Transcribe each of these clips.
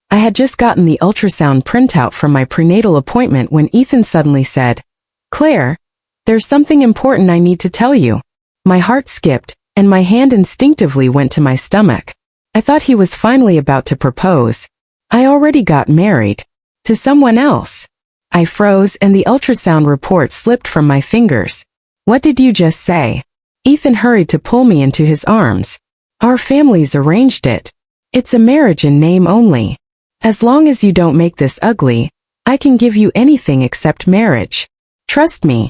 I had just gotten the ultrasound printout from my prenatal appointment when Ethan suddenly said, "Claire, there's something important I need to tell you." My heart skipped, and my hand instinctively went to my stomach. I thought he was finally about to propose. I already got married. To someone else. I froze and the ultrasound report slipped from my fingers. "What did you just say?" Ethan hurried to pull me into his arms. "Our families arranged it. It's a marriage in name only. As long as you don't make this ugly, I can give you anything except marriage. Trust me.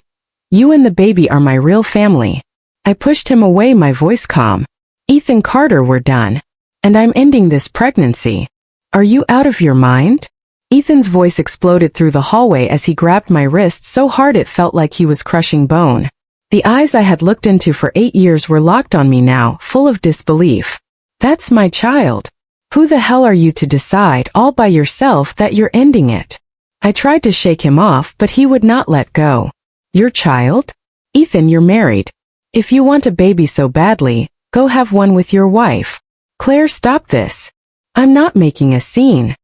You and the baby are my real family." I pushed him away, my voice calm. "Ethan Carter, we're done. And I'm ending this pregnancy. Are you out of your mind?" Ethan's voice exploded through the hallway as he grabbed my wrist so hard it felt like he was crushing bone. The eyes I had looked into for 8 years were locked on me now, full of disbelief. "That's my child. Who the hell are you to decide all by yourself that you're ending it?" I tried to shake him off, but he would not let go. "Your child? Ethan, you're married. If you want a baby so badly, go have one with your wife. Claire, stop this. I'm not making a scene."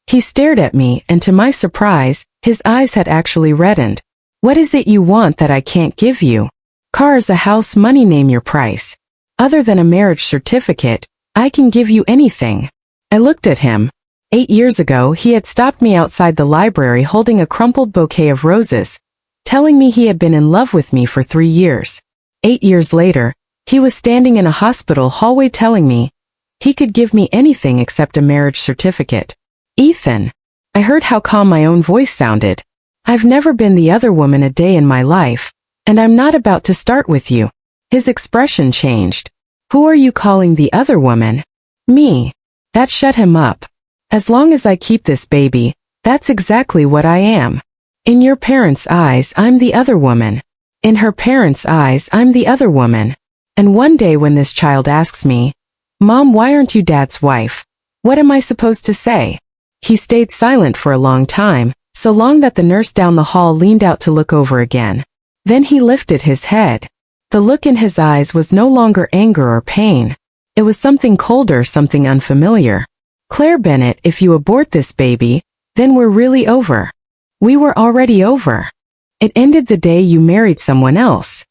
He stared at me, and to my surprise, his eyes had actually reddened. "What is it you want that I can't give you? Cars, a house, money, name your price. Other than a marriage certificate, I can give you anything." I looked at him. 8 years ago, he had stopped me outside the library holding a crumpled bouquet of roses, telling me he had been in love with me for 3 years. 8 years later, he was standing in a hospital hallway telling me he could give me anything except a marriage certificate. "Ethan." I heard how calm my own voice sounded. "I've never been the other woman a day in my life, and I'm not about to start with you." His expression changed. "Who are you calling the other woman?" "Me." That shut him up. "As long as I keep this baby, that's exactly what I am. In your parents' eyes, I'm the other woman. In her parents' eyes, I'm the other woman. And one day when this child asks me, 'Mom, why aren't you Dad's wife?' what am I supposed to say?" He stayed silent for a long time, so long that the nurse down the hall leaned out to look over again. Then he lifted his head. The look in his eyes was no longer anger or pain. It was something colder, something unfamiliar. "Claire Bennett, if you abort this baby, then we're really over." We were already over. It ended the day you married someone else.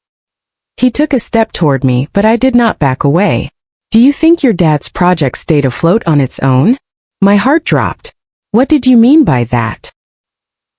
He took a step toward me, but I did not back away. "Do you think your dad's project stayed afloat on its own?" My heart dropped. "What did you mean by that?"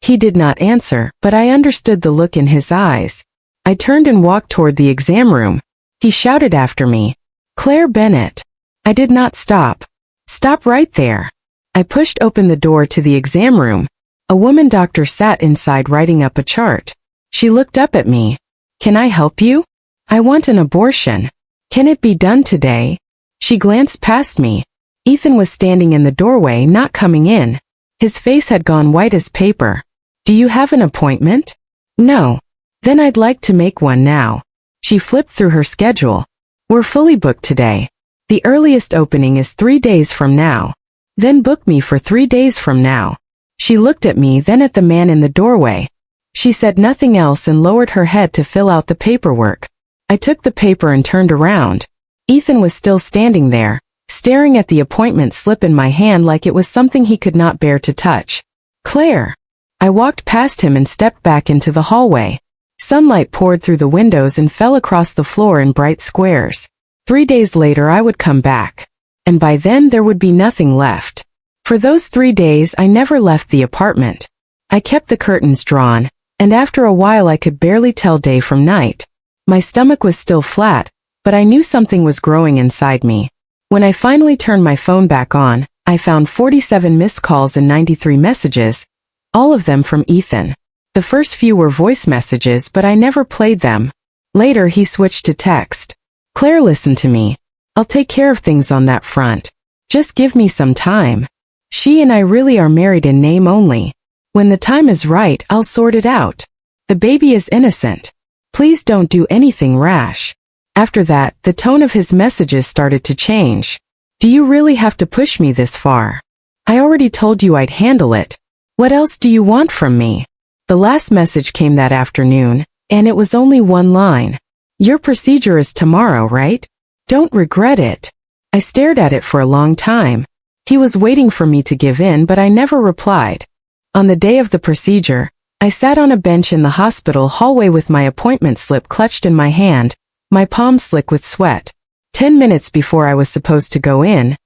He did not answer, but I understood the look in his eyes. I turned and walked toward the exam room. He shouted after me, "Claire Bennett." I did not stop. "Stop right there." I pushed open the door to the exam room. A woman doctor sat inside writing up a chart. She looked up at me. "Can I help you? I want an abortion. Can it be done today?" She glanced past me. Ethan was standing in the doorway, not coming in. His face had gone white as paper. "Do you have an appointment?" "No." "Then I'd like to make one now." She flipped through her schedule. "We're fully booked today. The earliest opening is 3 days from now. Then book me for 3 days from now." She looked at me, then at the man in the doorway. She said nothing else and lowered her head to fill out the paperwork. I took the paper and turned around. Ethan was still standing there, staring at the appointment slip in my hand like it was something he could not bear to touch. "Claire." I walked past him and stepped back into the hallway. Sunlight poured through the windows and fell across the floor in bright squares. 3 days later I would come back. And by then there would be nothing left. For those 3 days I never left the apartment. I kept the curtains drawn, and after a while I could barely tell day from night. My stomach was still flat, but I knew something was growing inside me. When I finally turned my phone back on, I found 47 missed calls and 93 messages, all of them from Ethan. The first few were voice messages, but I never played them. Later he switched to text. "Claire, listen to me. I'll take care of things on that front. Just give me some time. She and I really are married in name only. When the time is right, I'll sort it out. The baby is innocent. Please don't do anything rash." After that, the tone of his messages started to change. "Do you really have to push me this far? I already told you I'd handle it. What else do you want from me?" The last message came that afternoon, and it was only one line. "Your procedure is tomorrow, right? Don't regret it." I stared at it for a long time. He was waiting for me to give in, but I never replied. On the day of the procedure, I sat on a bench in the hospital hallway with my appointment slip clutched in my hand, my palms slick with sweat. 10 minutes before I was supposed to go in,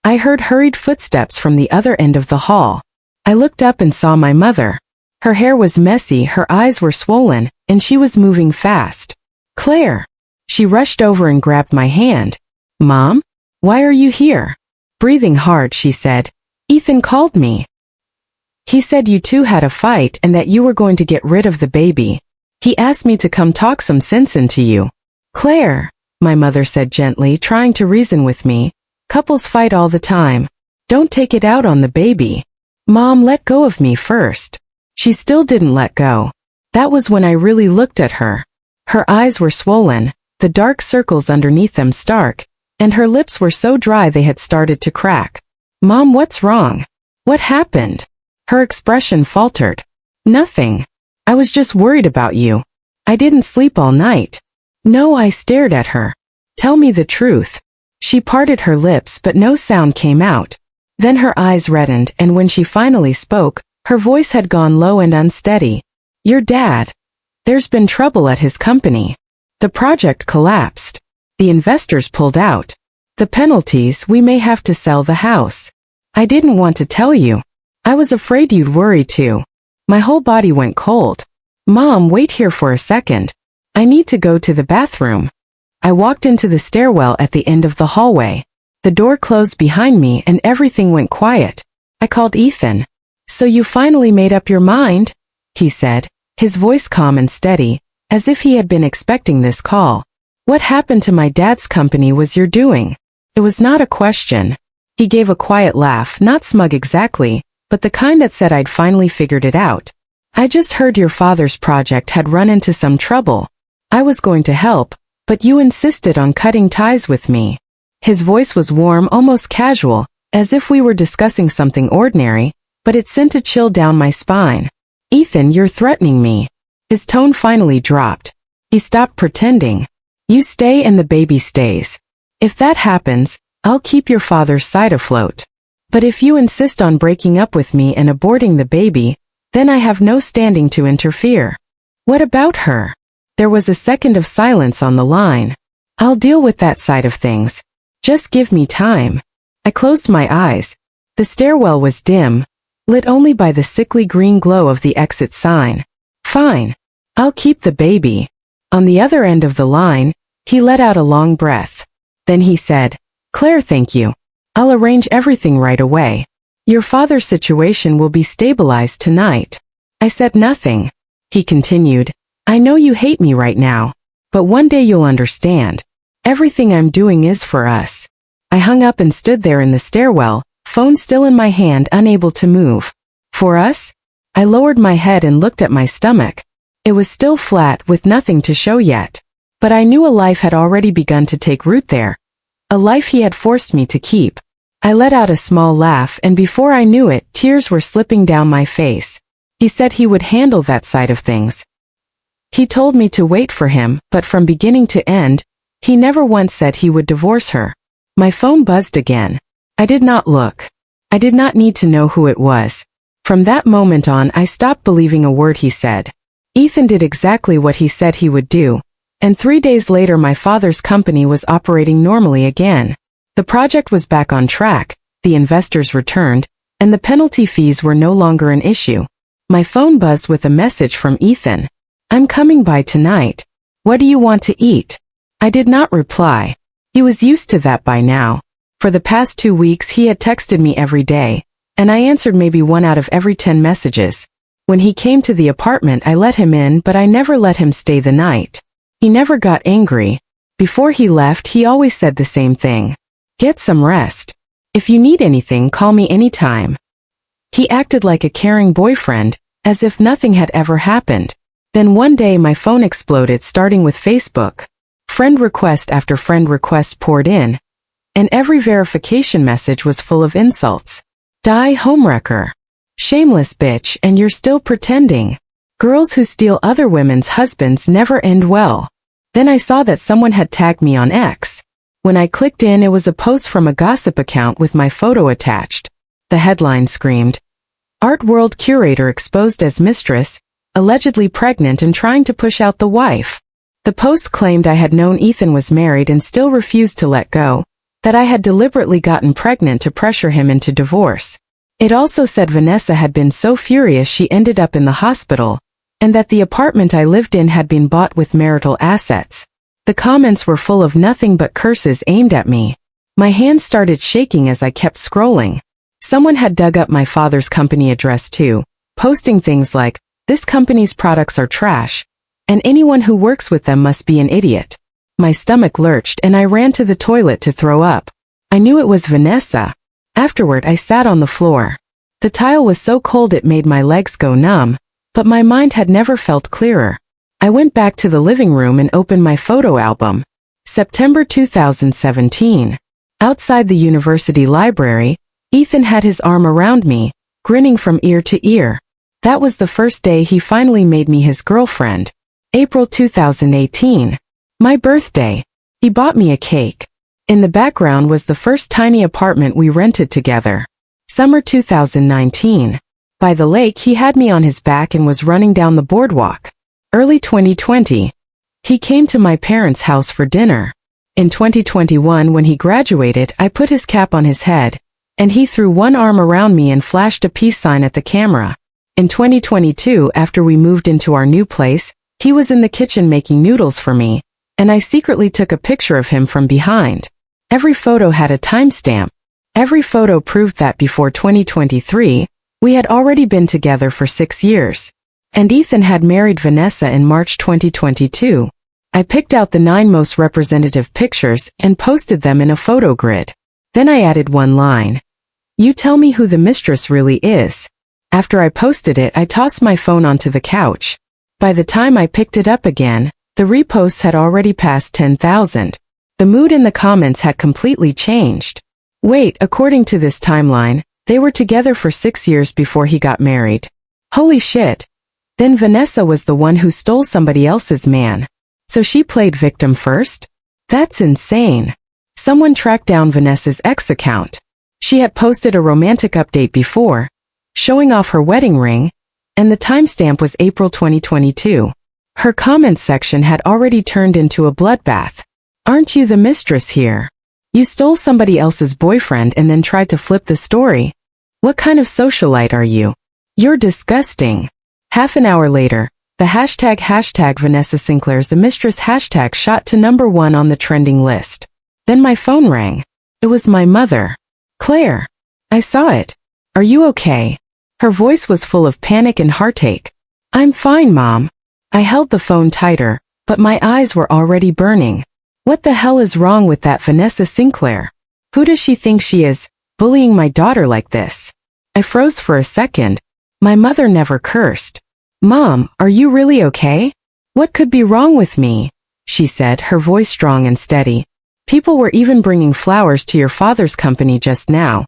I heard hurried footsteps from the other end of the hall. I looked up and saw my mother. Her hair was messy, her eyes were swollen, and she was moving fast. "Claire!" She rushed over and grabbed my hand. "Mom? Why are you here?" Breathing hard, she said, "Ethan called me. He said you two had a fight and that you were going to get rid of the baby. He asked me to come talk some sense into you." "Claire," my mother said gently, trying to reason with me, "couples fight all the time. Don't take it out on the baby." "Mom, let go of me first." She still didn't let go. That was when I really looked at her. Her eyes were swollen, the dark circles underneath them stark, and her lips were so dry they had started to crack. "Mom, what's wrong? What happened?" Her expression faltered. "Nothing. I was just worried about you. I didn't sleep all night." "No," I stared at her. "Tell me the truth." She parted her lips, but no sound came out. Then her eyes reddened, and when she finally spoke, her voice had gone low and unsteady. "Your dad. There's been trouble at his company. The project collapsed. The investors pulled out. The penalties, we may have to sell the house. I didn't want to tell you. I was afraid you'd worry too." My whole body went cold. "Mom, wait here for a second. I need to go to the bathroom." I walked into the stairwell at the end of the hallway. The door closed behind me and everything went quiet. I called Ethan. "So you finally made up your mind?" he said, his voice calm and steady, as if he had been expecting this call. "What happened to my dad's company was your doing." It was not a question. He gave a quiet laugh, not smug exactly, but the kind that said I'd finally figured it out. "I just heard your father's project had run into some trouble. I was going to help, but you insisted on cutting ties with me." His voice was warm, almost casual, as if we were discussing something ordinary, but it sent a chill down my spine. "Ethan, you're threatening me." His tone finally dropped. He stopped pretending. "You stay and the baby stays. If that happens, I'll keep your father's side afloat. But if you insist on breaking up with me and aborting the baby, then I have no standing to interfere." "What about her?" There was a second of silence on the line. "I'll deal with that side of things. Just give me time." I closed my eyes. The stairwell was dim, lit only by the sickly green glow of the exit sign. "Fine. I'll keep the baby." On the other end of the line, he let out a long breath. Then he said, "Claire, thank you. I'll arrange everything right away. Your father's situation will be stabilized tonight." I said nothing. He continued, "I know you hate me right now, but one day you'll understand. Everything I'm doing is for us." I hung up and stood there in the stairwell, phone still in my hand, unable to move. "For us?" I lowered my head and looked at my stomach. It was still flat, with nothing to show yet. But I knew a life had already begun to take root there. A life he had forced me to keep. I let out a small laugh, and before I knew it, tears were slipping down my face. He said he would handle that side of things. He told me to wait for him, but from beginning to end, he never once said he would divorce her. My phone buzzed again. I did not look. I did not need to know who it was. From that moment on, I stopped believing a word he said. Ethan did exactly what he said he would do, and 3 days later my father's company was operating normally again. The project was back on track, the investors returned, and the penalty fees were no longer an issue. My phone buzzed with a message from Ethan. "I'm coming by tonight. What do you want to eat?" I did not reply. He was used to that by now. For the past 2 weeks he had texted me every day, and I answered maybe 1 out of every 10 messages. When he came to the apartment I let him in, but I never let him stay the night. He never got angry. Before he left he always said the same thing. "Get some rest. If you need anything, call me anytime." He acted like a caring boyfriend, as if nothing had ever happened. Then one day my phone exploded, starting with Facebook. Friend request after friend request poured in, and every verification message was full of insults. "Die homewrecker. Shameless bitch, and you're still pretending. Girls who steal other women's husbands never end well." Then I saw that someone had tagged me on X. When I clicked in, it was a post from a gossip account with my photo attached. The headline screamed, "Art World Curator exposed as mistress, allegedly pregnant and trying to push out the wife." The post claimed I had known Ethan was married and still refused to let go, that I had deliberately gotten pregnant to pressure him into divorce. It also said Vanessa had been so furious she ended up in the hospital, and that the apartment I lived in had been bought with marital assets. The comments were full of nothing but curses aimed at me. My hands started shaking as I kept scrolling. Someone had dug up my father's company address too, posting things like, "This company's products are trash, and anyone who works with them must be an idiot." My stomach lurched and I ran to the toilet to throw up. I knew it was Vanessa. Afterward, I sat on the floor. The tile was so cold it made my legs go numb, but my mind had never felt clearer. I went back to the living room and opened my photo album. September 2017. Outside the university library, Ethan had his arm around me, grinning from ear to ear. That was the first day he finally made me his girlfriend. April 2018. My birthday. He bought me a cake. In the background was the first tiny apartment we rented together. Summer 2019. By the lake, he had me on his back and was running down the boardwalk. Early 2020. He came to my parents' house for dinner. In 2021, when he graduated, I put his cap on his head, and he threw one arm around me and flashed a peace sign at the camera. In 2022, after we moved into our new place, he was in the kitchen making noodles for me, and I secretly took a picture of him from behind. Every photo had a timestamp. Every photo proved that before 2023, we had already been together for 6 years. And Ethan had married Vanessa in March 2022. I picked out the 9 most representative pictures and posted them in a photo grid. Then I added one line. "You tell me who the mistress really is." After I posted it, I tossed my phone onto the couch. By the time I picked it up again, the reposts had already passed 10,000. The mood in the comments had completely changed. Wait, according to this timeline, they were together for 6 years before he got married. Holy shit. Then Vanessa was the one who stole somebody else's man. So she played victim first? That's insane. Someone tracked down Vanessa's ex account. She had posted a romantic update before, showing off her wedding ring, and the timestamp was April 2022. Her comments section had already turned into a bloodbath. "Aren't you the mistress here? You stole somebody else's boyfriend and then tried to flip the story. What kind of socialite are you? You're disgusting." Half an hour later, the hashtag Vanessa Sinclair's the mistress hashtag shot to #1 on the trending list. Then my phone rang. It was my mother. "Claire." I saw it. "Are you okay?" Her voice was full of panic and heartache. "I'm fine, Mom." I held the phone tighter, but my eyes were already burning. What the hell is wrong with that Vanessa Sinclair? Who does she think she is, bullying my daughter like this? I froze for a second. My mother never cursed. "Mom, are you really okay? What could be wrong with me?" she said, her voice strong and steady. "People were even bringing flowers to your father's company just now,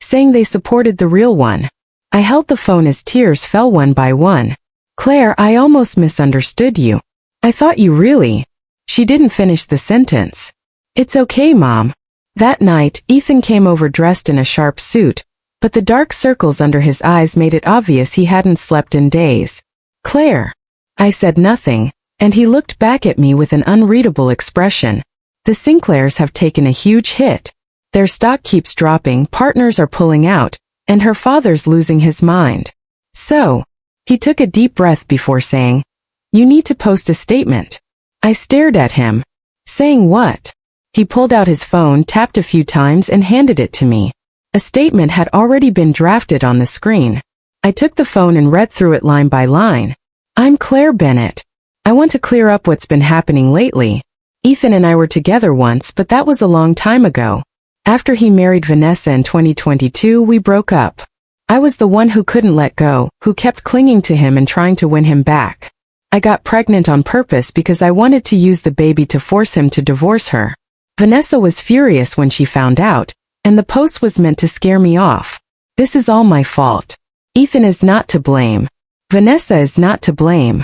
saying they supported the real one." I held the phone as tears fell one by one. "Claire, I almost misunderstood you. I thought you really..." She didn't finish the sentence. "It's okay, Mom." That night, Ethan came over dressed in a sharp suit, but the dark circles under his eyes made it obvious he hadn't slept in days. "Claire." I said nothing, and he looked back at me with an unreadable expression. "The Sinclairs have taken a huge hit. Their stock keeps dropping, partners are pulling out, and her father's losing his mind. So," he took a deep breath before saying, "you need to post a statement." I stared at him. "Saying what?" He pulled out his phone, tapped a few times, and handed it to me. A statement had already been drafted on the screen. I took the phone and read through it line by line. "I'm Claire Bennett. I want to clear up what's been happening lately. Ethan and I were together once, but that was a long time ago. After he married Vanessa in 2022, we broke up. I was the one who couldn't let go, who kept clinging to him and trying to win him back. I got pregnant on purpose because I wanted to use the baby to force him to divorce her. Vanessa was furious when she found out, and the post was meant to scare me off. This is all my fault. Ethan is not to blame. Vanessa is not to blame."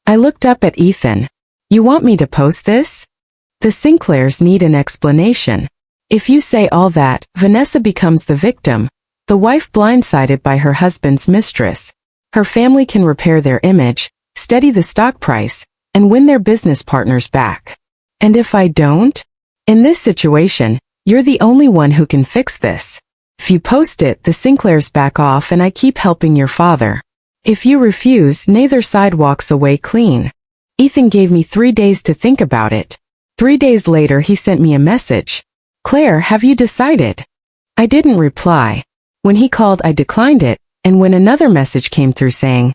I looked up at Ethan. "You want me to post this?" The Sinclairs need an explanation. If you say all that, Vanessa becomes the victim, the wife blindsided by her husband's mistress. Her family can repair their image, steady the stock price, and win their business partners back. And if I don't? In this situation, you're the only one who can fix this. If you post it, the Sinclairs back off and I keep helping your father. If you refuse, neither side walks away clean. Ethan gave me 3 days to think about it. 3 days later he sent me a message. Claire, have you decided? I didn't reply. When he called I declined it, and when another message came through saying,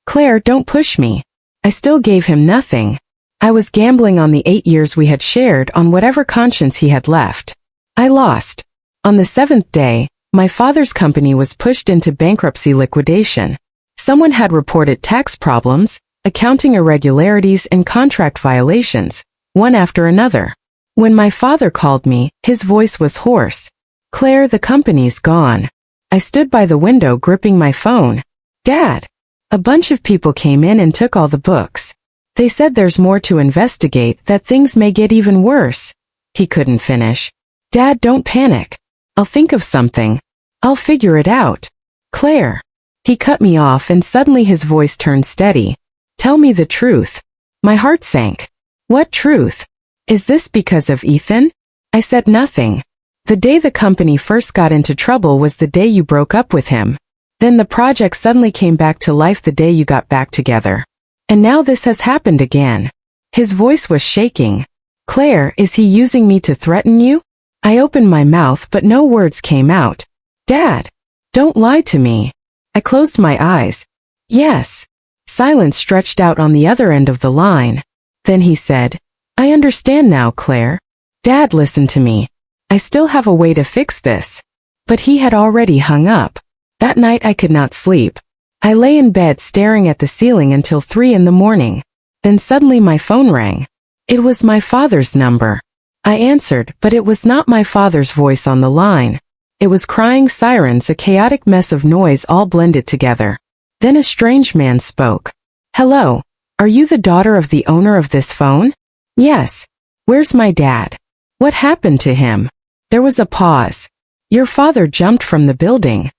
Claire, don't push me, I still gave him nothing. I was gambling on the 8 years we had shared on whatever conscience he had left. I lost. On the 7th day, my father's company was pushed into bankruptcy liquidation. Someone had reported tax problems, accounting irregularities and contract violations, one after another. When my father called me, his voice was hoarse. Claire, the company's gone. I stood by the window gripping my phone. Dad! A bunch of people came in and took all the books. They said there's more to investigate, that things may get even worse. He couldn't finish. Dad, don't panic. I'll think of something. I'll figure it out. Claire. He cut me off and suddenly his voice turned steady. Tell me the truth. My heart sank. What truth? Is this because of Ethan? I said nothing. The day the company first got into trouble was the day you broke up with him. Then the project suddenly came back to life the day you got back together. And now this has happened again. His voice was shaking. Claire, is he using me to threaten you? I opened my mouth but no words came out. Dad! Don't lie to me. I closed my eyes. Yes. Silence stretched out on the other end of the line. Then he said, I understand now, Claire. Dad, listen to me. I still have a way to fix this. But he had already hung up. That night I could not sleep. I lay in bed staring at the ceiling until 3 in the morning. Then suddenly my phone rang. It was my father's number. I answered, but it was not my father's voice on the line. It was crying sirens, a chaotic mess of noise all blended together. Then a strange man spoke. Hello, are you the daughter of the owner of this phone? Yes. Where's my dad? What happened to him? There was a pause. Your father jumped from the building.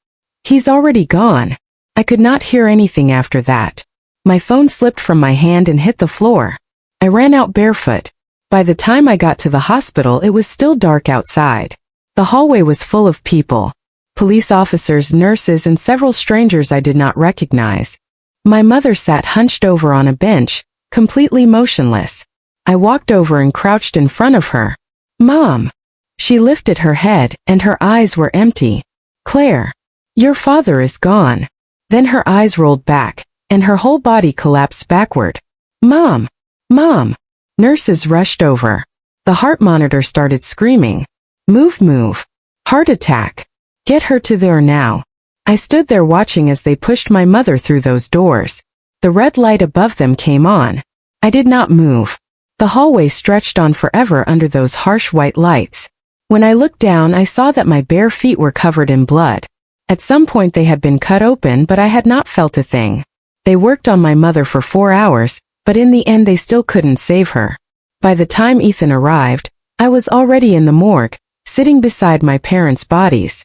He's already gone. I could not hear anything after that. My phone slipped from my hand and hit the floor. I ran out barefoot. By the time I got to the hospital, it was still dark outside. The hallway was full of people. Police officers, nurses, and several strangers I did not recognize. My mother sat hunched over on a bench, completely motionless. I walked over and crouched in front of her. Mom! She lifted her head, and her eyes were empty. Claire! Your father is gone. Then her eyes rolled back, and her whole body collapsed backward. Mom! Mom! Nurses rushed over. The heart monitor started screaming. Move, move. Heart attack. Get her to there now. I stood there watching as they pushed my mother through those doors. The red light above them came on. I did not move. The hallway stretched on forever under those harsh white lights. When I looked down, I saw that my bare feet were covered in blood. At some point they had been cut open, but I had not felt a thing. They worked on my mother for 4 hours, but in the end they still couldn't save her. By the time Ethan arrived, I was already in the morgue, sitting beside my parents' bodies.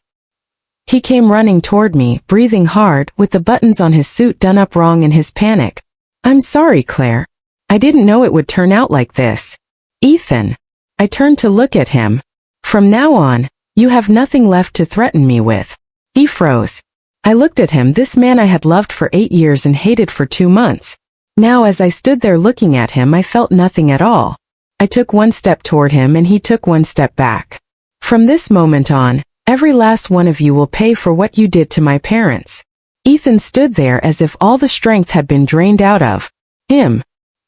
He came running toward me, breathing hard, with the buttons on his suit done up wrong in his panic. I'm sorry, Claire. I didn't know it would turn out like this. Ethan. I turned to look at him. From now on, you have nothing left to threaten me with. He froze. I looked at him, this man I had loved for 8 years and hated for 2 months. Now as I stood there looking at him, I felt nothing at all. I took 1 step toward him and he took 1 step back. From this moment on, every last one of you will pay for what you did to my parents. Ethan stood there as if all the strength had been drained out of him.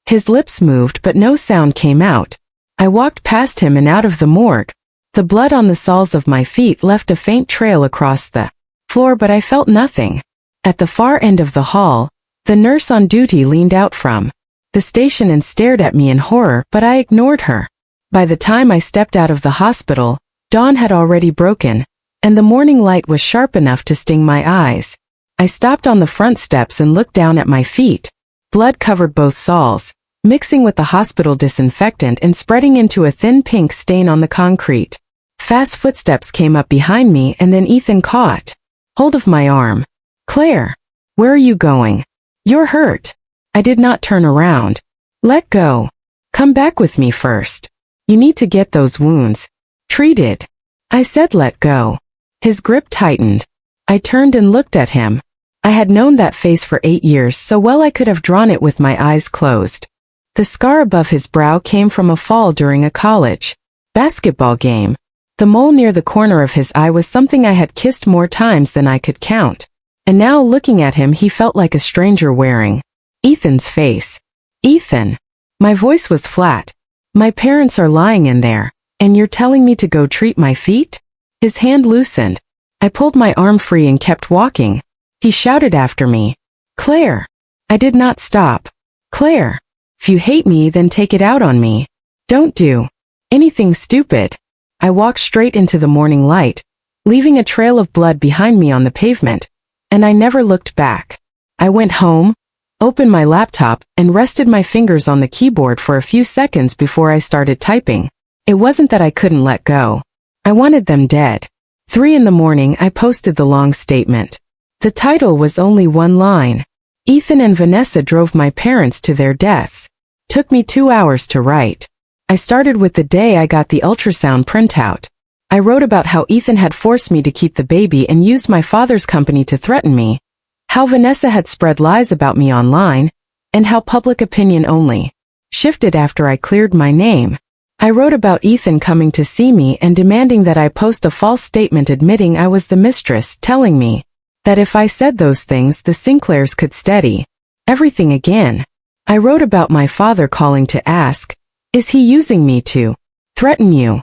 His lips moved but no sound came out. I walked past him and out of the morgue. The blood on the soles of my feet left a faint trail across the floor, but I felt nothing. At the far end of the hall, the nurse on duty leaned out from the station and stared at me in horror, but I ignored her. By the time I stepped out of the hospital, dawn had already broken, and the morning light was sharp enough to sting my eyes. I stopped on the front steps and looked down at my feet. Blood covered both soles. mixing with the hospital disinfectant and spreading into a thin pink stain on the concrete. Fast footsteps came up behind me and then Ethan caught hold of my arm. "Claire, where are you going? You're hurt." I did not turn around. "Let go. Come back with me first. You need to get those wounds treated." I said let go. His grip tightened. I turned and looked at him. I had known that face for 8 years so well I could have drawn it with my eyes closed. The scar above his brow came from a fall during a college basketball game. The mole near the corner of his eye was something I had kissed more times than I could count. And now looking at him he felt like a stranger wearing Ethan's face. "Ethan." My voice was flat. "My parents are lying in there, and you're telling me to go treat my feet?" His hand loosened. I pulled my arm free and kept walking. He shouted after me, "Claire." I did not stop. "Claire, if you hate me then take it out on me. Don't do anything stupid." I walked straight into the morning light, leaving a trail of blood behind me on the pavement, and I never looked back. I went home, opened my laptop, and rested my fingers on the keyboard for a few seconds before I started typing. It wasn't that I couldn't let go. I wanted them dead. 3 in the morning I posted the long statement. The title was only one line. Ethan and Vanessa drove my parents to their deaths. Took me 2 hours to write. I started with the day I got the ultrasound printout. I wrote about how Ethan had forced me to keep the baby and used my father's company to threaten me, how Vanessa had spread lies about me online, and how public opinion only shifted after I cleared my name. I wrote about Ethan coming to see me and demanding that I post a false statement admitting I was the mistress, telling me that if I said those things the Sinclairs could steady everything again. I wrote about my father calling to ask, "Is he using me to threaten you?"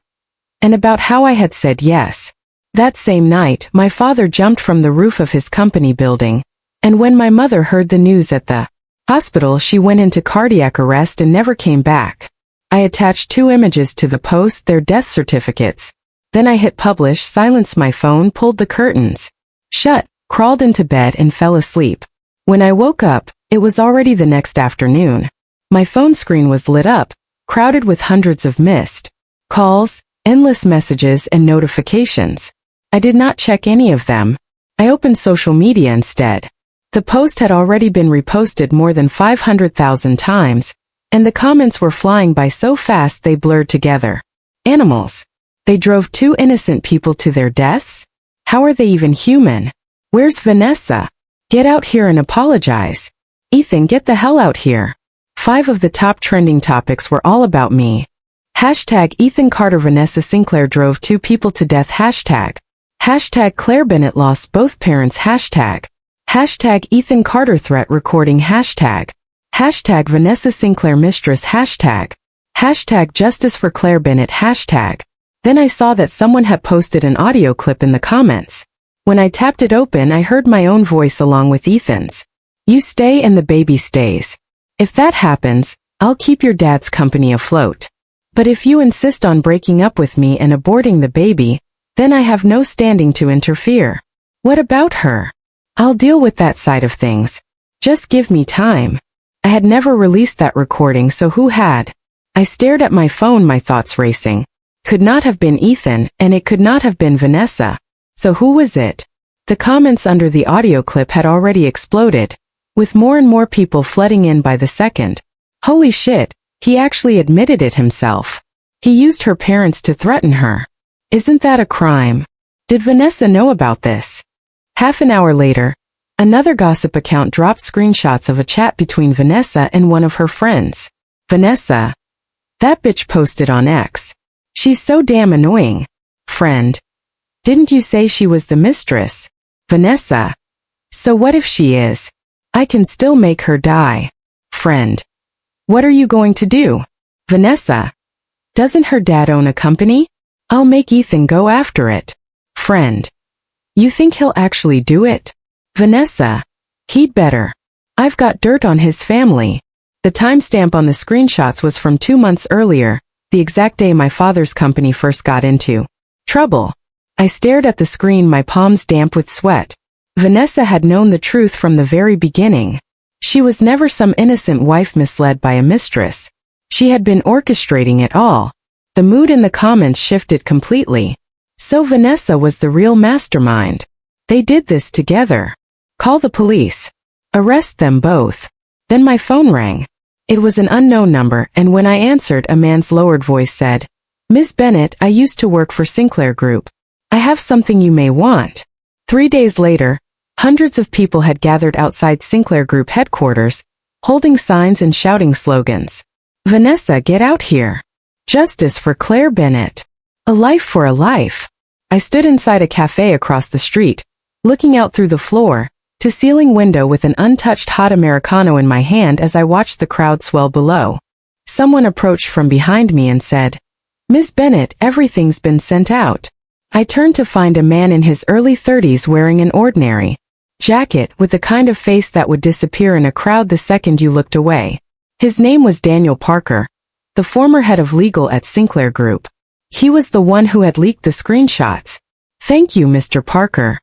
and about how I had said yes. That same night my father jumped from the roof of his company building, and when my mother heard the news at the hospital she went into cardiac arrest and never came back. I attached 2 images to the post, their death certificates. Then I hit publish, silenced my phone, pulled the curtains shut, crawled into bed and fell asleep. When I woke up, it was already the next afternoon. My phone screen was lit up, crowded with hundreds of missed calls, endless messages and notifications. I did not check any of them. I opened social media instead. The post had already been reposted more than 500,000 times, and the comments were flying by so fast they blurred together. Animals. They drove 2 innocent people to their deaths? How are they even human? Where's Vanessa? Get out here and apologize. Ethan, get the hell out here. 5 of the top trending topics were all about me. Hashtag Ethan Carter Vanessa Sinclair drove 2 people to death. Hashtag Claire Bennett lost both parents. Hashtag Ethan Carter threat recording. Hashtag Vanessa Sinclair mistress. Hashtag justice for Claire Bennett. Then I saw that someone had posted an audio clip in the comments. When I tapped it open I heard my own voice along with Ethan's. "You stay and the baby stays. If that happens, I'll keep your dad's company afloat. But if you insist on breaking up with me and aborting the baby, then I have no standing to interfere. What about her? I'll deal with that side of things. Just give me time." I had never released that recording, so who had? I stared at my phone, my thoughts racing. Could not have been Ethan, and it could not have been Vanessa. So who was it? The comments under the audio clip had already exploded, with more and more people flooding in by the second. Holy shit, he actually admitted it himself. He used her parents to threaten her. Isn't that a crime? Did Vanessa know about this? Half an hour later, another gossip account dropped screenshots of a chat between Vanessa and one of her friends. Vanessa. That bitch posted on X. She's so damn annoying. Friend. Didn't you say she was the mistress? Vanessa. So what if she is? I can still make her die. Friend. What are you going to do? Vanessa. Doesn't her dad own a company? I'll make Ethan go after it. Friend. You think he'll actually do it? Vanessa. He'd better. I've got dirt on his family. The timestamp on the screenshots was from 2 months earlier, the exact day my father's company first got into trouble. I stared at the screen, my palms damp with sweat. Vanessa had known the truth from the very beginning. She She was never some innocent wife misled by a mistress. She had been orchestrating it all. The mood in the comments shifted completely. So Vanessa was the real mastermind. They did this together. Call the police. Arrest them both. Then my phone rang. It was an unknown number, and when I answered, a man's lowered voice said, "Miss Bennett, I used to work for Sinclair Group. I have something you may want." 3 days later, hundreds of people had gathered outside Sinclair Group headquarters, holding signs and shouting slogans. "Vanessa, get out here. Justice for Claire Bennett. A life for a life." I stood inside a cafe across the street, looking out through the floor-to-ceiling window with an untouched hot Americano in my hand as I watched the crowd swell below. Someone approached from behind me and said, "Miss Bennett, everything's been sent out." I turned to find a man in his early 30s wearing an ordinary jacket with the kind of face that would disappear in a crowd the second you looked away. His name was Daniel Parker, the former head of legal at Sinclair Group. He was the one who had leaked the screenshots. "Thank you, Mr. Parker."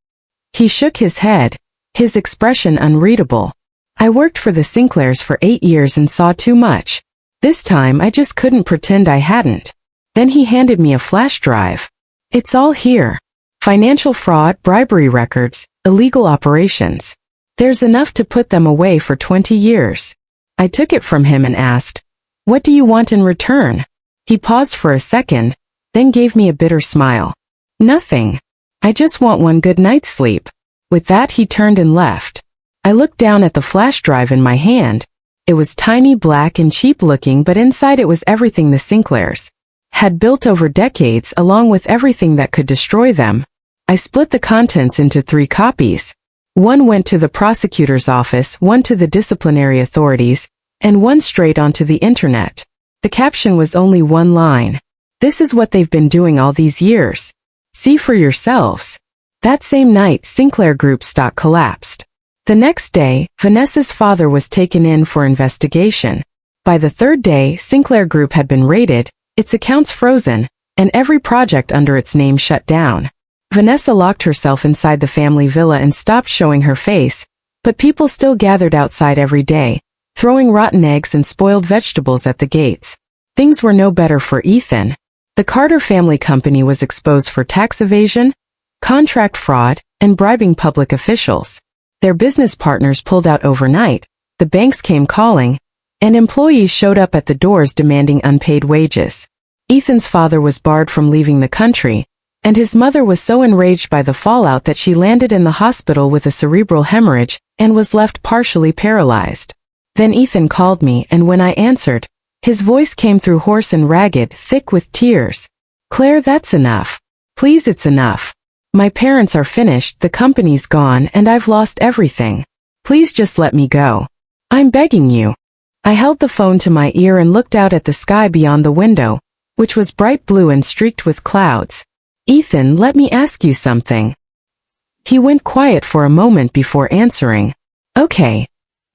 He shook his head, his expression unreadable. "I worked for the Sinclairs for 8 years and saw too much. This time I just couldn't pretend I hadn't." Then he handed me a flash drive. "It's all here. Financial fraud, bribery records, illegal operations. There's enough to put them away for 20 years. I took it from him and asked, "What do you want in return?" He paused for a second, then gave me a bitter smile. "Nothing. I just want one good night's sleep." With that, he turned and left. I looked down at the flash drive in my hand. It was tiny, black, and cheap-looking, but inside it was everything the Sinclairs had built over decades, along with everything that could destroy them. I split the contents into 3 copies. One went to the prosecutor's office, one to the disciplinary authorities, and one straight onto the internet. The caption was only one line. "This is what they've been doing all these years. See for yourselves." That same night, Sinclair Group stock collapsed. The next day, Vanessa's father was taken in for investigation. By the 3rd day, Sinclair Group had been raided, its accounts frozen, and every project under its name shut down. Vanessa locked herself inside the family villa and stopped showing her face, but people still gathered outside every day, throwing rotten eggs and spoiled vegetables at the gates. Things were no better for Ethan. The Carter family company was exposed for tax evasion, contract fraud, and bribing public officials. Their business partners pulled out overnight, the banks came calling, and employees showed up at the doors demanding unpaid wages. Ethan's father was barred from leaving the country, and his mother was so enraged by the fallout that she landed in the hospital with a cerebral hemorrhage and was left partially paralyzed. Then Ethan called me, and when I answered, his voice came through hoarse and ragged, thick with tears. "Claire, that's enough. Please, it's enough. My parents are finished, the company's gone, and I've lost everything. Please just let me go. I'm begging you." I held the phone to my ear and looked out at the sky beyond the window, which was bright blue and streaked with clouds. "Ethan, let me ask you something." He went quiet for a moment before answering. "Okay.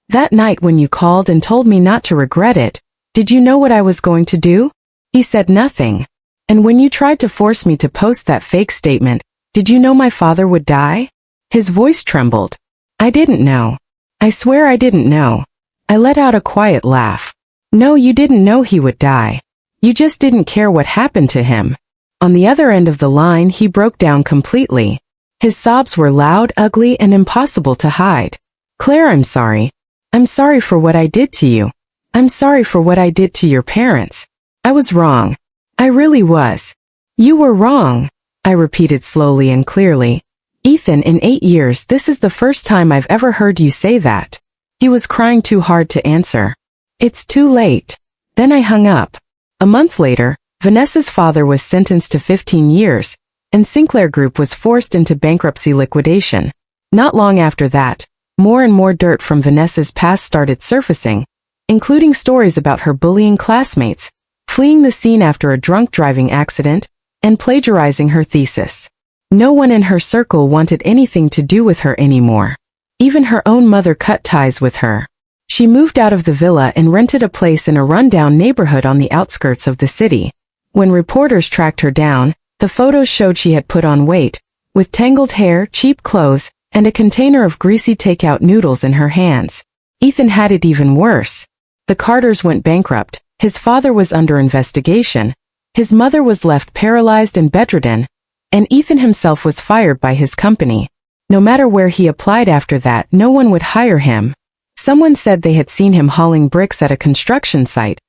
That night when you called and told me not to regret it, did you know what I was going to do?" He said nothing. "And when you tried to force me to post that fake statement, did you know my father would die?" His voice trembled. "I didn't know. I swear I didn't know." I let out a quiet laugh. "No, you didn't know he would die. You just didn't care what happened to him." On the other end of the line, he broke down completely. His sobs were loud, ugly, and impossible to hide. "Claire, I'm sorry. I'm sorry for what I did to you. I'm sorry for what I did to your parents. I was wrong. I really was." "You were wrong," I repeated slowly and clearly. "Ethan, in 8 years, this is the first time I've ever heard you say that." He was crying too hard to answer. "It's too late." Then I hung up. A month later, Vanessa's father was sentenced to 15 years, and Sinclair Group was forced into bankruptcy liquidation. Not long after that, more and more dirt from Vanessa's past started surfacing, including stories about her bullying classmates, fleeing the scene after a drunk driving accident, and plagiarizing her thesis. No one in her circle wanted anything to do with her anymore. Even her own mother cut ties with her. She moved out of the villa and rented a place in a rundown neighborhood on the outskirts of the city. When reporters tracked her down, the photos showed she had put on weight, with tangled hair, cheap clothes, and a container of greasy takeout noodles in her hands. Ethan had it even worse. The Carters went bankrupt, his father was under investigation, his mother was left paralyzed and bedridden, and Ethan himself was fired by his company. No matter where he applied after that, no one would hire him. Someone said they had seen him hauling bricks at a construction site,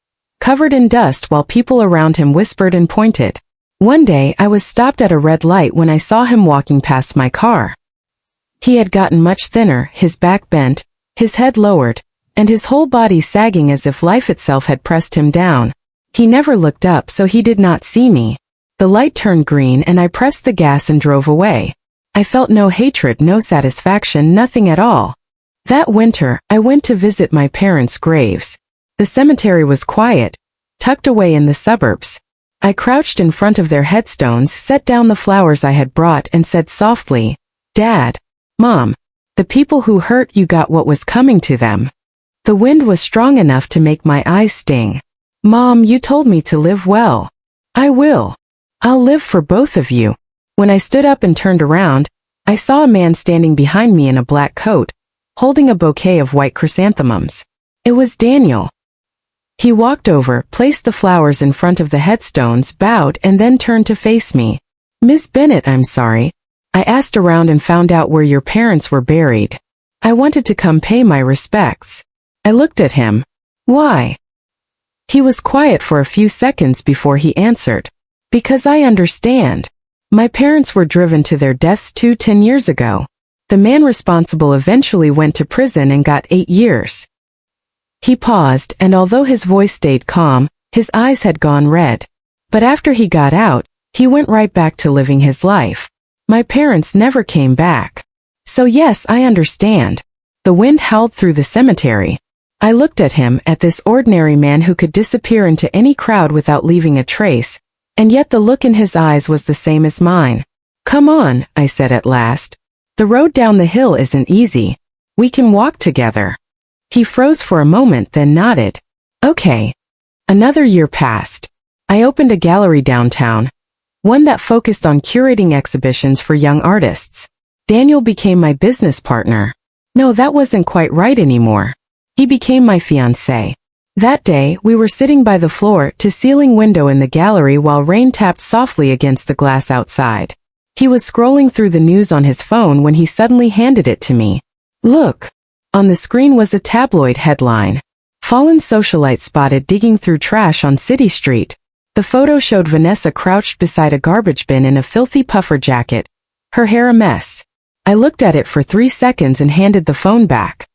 covered in dust while people around him whispered and pointed. One day I was stopped at a red light when I saw him walking past my car. He had gotten much thinner, his back bent, his head lowered, and his whole body sagging as if life itself had pressed him down. He never looked up, so he did not see me. The light turned green and I pressed the gas and drove away. I felt no hatred, no satisfaction, nothing at all. That winter, I went to visit my parents' graves. The cemetery was quiet, tucked away in the suburbs. I crouched in front of their headstones, set down the flowers I had brought and said softly, "Dad, Mom, the people who hurt you got what was coming to them." The wind was strong enough to make my eyes sting. "Mom, you told me to live well. I will. I'll live for both of you." When I stood up and turned around, I saw a man standing behind me in a black coat, holding a bouquet of white chrysanthemums. It was Daniel. He walked over, placed the flowers in front of the headstones, bowed, and then turned to face me. "Miss Bennett, I'm sorry. I asked around and found out where your parents were buried. I wanted to come pay my respects." I looked at him. "Why?" He was quiet for a few seconds before he answered. "Because I understand. My parents were driven to their deaths 10 years ago. The man responsible eventually went to prison and got 8 years. He paused, and although his voice stayed calm, his eyes had gone red. But after he got out, he went right back to living his life. My parents never came back. So yes, I understand. The wind howled through the cemetery. I looked at him, at this ordinary man who could disappear into any crowd without leaving a trace, and yet the look in his eyes was the same as mine. "Come on," I said at last. "The road down the hill isn't easy. We can walk together." He froze for a moment, then nodded. "Okay." Another year passed. I opened a gallery downtown, one that focused on curating exhibitions for young artists. Daniel became my business partner. No, that wasn't quite right anymore. He became my fiancé. That day, we were sitting by the floor-to-ceiling window in the gallery while rain tapped softly against the glass outside. He was scrolling through the news on his phone when he suddenly handed it to me. "Look." On the screen was a tabloid headline. "Fallen socialite spotted digging through trash on City Street." The photo showed Vanessa crouched beside a garbage bin in a filthy puffer jacket, her hair a mess. I looked at it for 3 seconds and handed the phone back.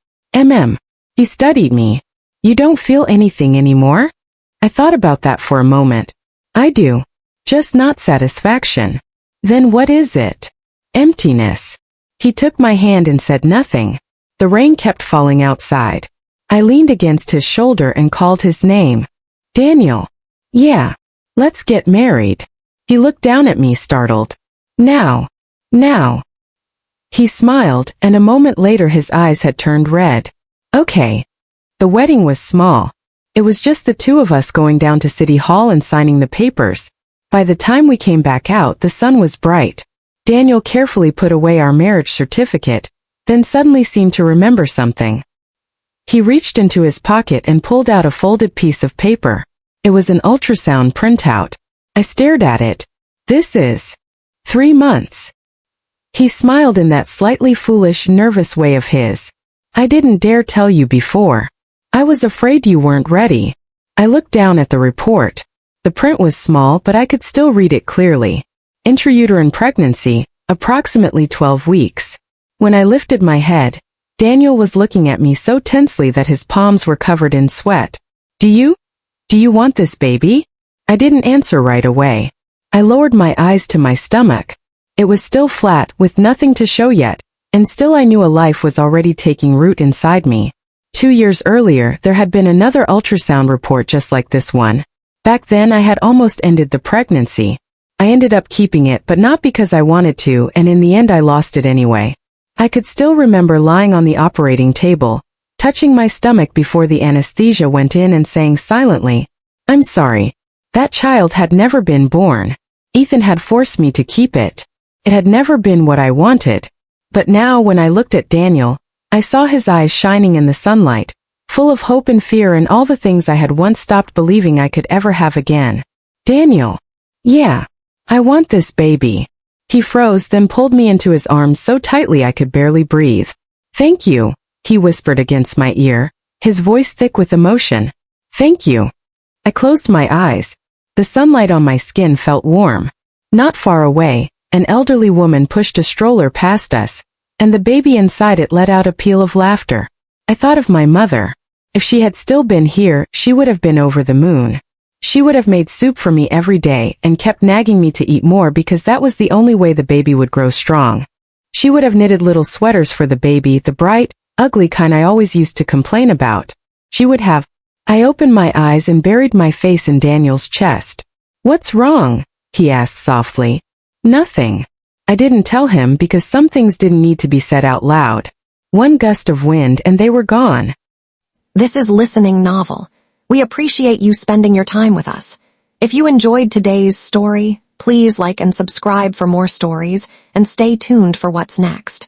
He studied me. "You don't feel anything anymore?" I thought about that for a moment. "I do. Just not satisfaction." "Then what is it?" "Emptiness." He took my hand and said nothing. The rain kept falling outside. I leaned against his shoulder and called his name. "Daniel." "Yeah. Let's get married." He looked down at me, startled. Now. He smiled, and a moment later his eyes had turned red. "Okay." The wedding was small. It was just the two of us going down to City Hall and signing the papers. By the time we came back out, the sun was bright. Daniel carefully put away our marriage certificate, then suddenly seemed to remember something. He reached into his pocket and pulled out a folded piece of paper. It was an ultrasound printout. I stared at it. "This is 3 months." He smiled in that slightly foolish, nervous way of his. "I didn't dare tell you before. I was afraid you weren't ready." I looked down at the report. The print was small, but I could still read it clearly. Intrauterine pregnancy, approximately 12 weeks. When I lifted my head, Daniel was looking at me so tensely that his palms were covered in sweat. Do you want this baby?" I didn't answer right away. I lowered my eyes to my stomach. It was still flat, with nothing to show yet, and still I knew a life was already taking root inside me. 2 years earlier, there had been another ultrasound report just like this one. Back then I had almost ended the pregnancy. I ended up keeping it, but not because I wanted to, and in the end I lost it anyway. I could still remember lying on the operating table, touching my stomach before the anesthesia went in and saying silently, "I'm sorry. That child had never been born. Ethan had forced me to keep it. It had never been what I wanted." But now when I looked at Daniel, I saw his eyes shining in the sunlight, full of hope and fear and all the things I had once stopped believing I could ever have again. Daniel. Yeah. I want this baby. He froze, then pulled me into his arms so tightly I could barely breathe. Thank you, he whispered against my ear, his voice thick with emotion. Thank you. I closed my eyes. The sunlight on my skin felt warm. Not far away, an elderly woman pushed a stroller past us, and the baby inside it let out a peal of laughter. I thought of my mother. If she had still been here, she would have been over the moon. She would have made soup for me every day and kept nagging me to eat more because that was the only way the baby would grow strong. She would have knitted little sweaters for the baby, the bright, ugly kind I always used to complain about. She would have. I opened my eyes and buried my face in Daniel's chest. What's wrong? He asked softly. Nothing. I didn't tell him because some things didn't need to be said out loud. One gust of wind and they were gone. This is Listening Novel. We appreciate you spending your time with us. If you enjoyed today's story, please like and subscribe for more stories and stay tuned for what's next.